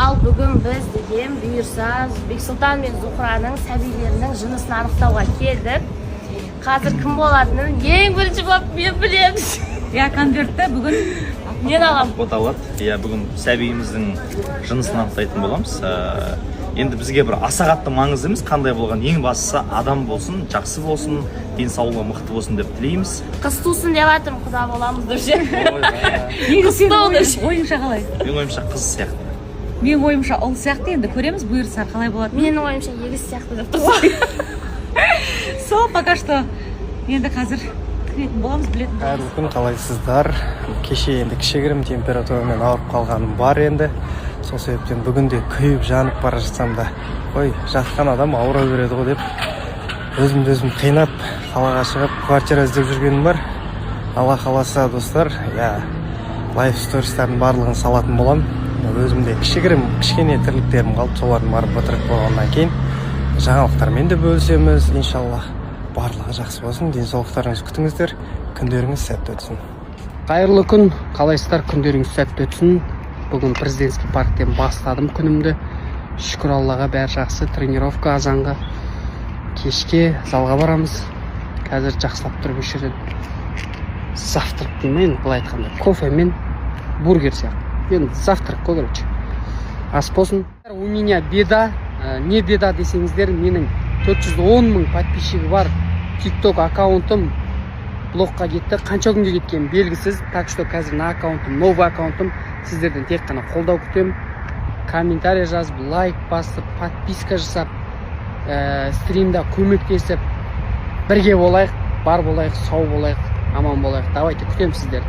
Ал бүгін біз деген бұйырса Бексұлтан мен Зухраның сәбилерінің жынысын анықтауға келдік. Қазір кім болатынын ең бірінші болып мен білемін. Конвертті бүгін мен аламын. Оталады. Бүгін сәбиіміздің жынысын анықтайтын боламыз. Енді бізге бір аса қатты маңызды емес, қандай болған ең бастысы адам болсын, жақсы болсын, денсаулығы мықты болсын деп тілейміз. Қыз тусын деп жатырмын, құда боламыз деп ше. ойыңша қалай? Менің ойымша қыз сияқты. Менің ойымша ұл сияқты, енді көреміз бұйырса қалай болады. Менің ойымша егіз сияқты деп тұрсың. Сол, пока что енді қазір кіретін боламыз, білетін боламыз. Қайырлы күн, қалайсыздар? Кеше енді кішігірім температурамен ауырып қалғаным бар енді. Сол себептен бүгінде күйіп жанып бара жатсам да, ой, жатқан адам ауыра береді ғой деп өзімді қинап қалаға шығып квартира іздеп жүргенім бар. Алла қаласа достар, лайф стористардың барлығын салатын болам. Өзімде кішкене тірліктерім қалып, солардың барып бітіріп болғаннан кейін жаңалықтармен де бөлісеміз. Иншалла барлығы жақсы болсын, денсаулықтарыңыз күтіңіздер, күндеріңіз сәтті өтсін. Қайырлы күн, қалайсыздар, күндеріңіз сәтті өтсін. Бүгін президентский парктен бастадым күнімді. Шүкір Аллаға бәрі жақсы, тренировка азанға. Кешке залға барамыз. Қазір жақсылап тұрып өшіреді. Завтрак деймін, былай айтқанда, кофе мен бургер сияқты. Енді завтрак қой, короче. Ас болсын. У меня беда, не беда десеңіздер, менің 410 мың подписчигі бар TikTok аккаунтым блокқа кетті. Қанша күнге кеткен белгісіз. Так что қазір на аккаунтым, новый аккаунтым. Сіздерден тек қана қолдау күтемін. Комментарий жазып, лайк басып, подписка жасап, стримда көмектесіп, бірге болайық, бар болайық, сау болайық, аман болайық. Давайте күтемін сіздерді.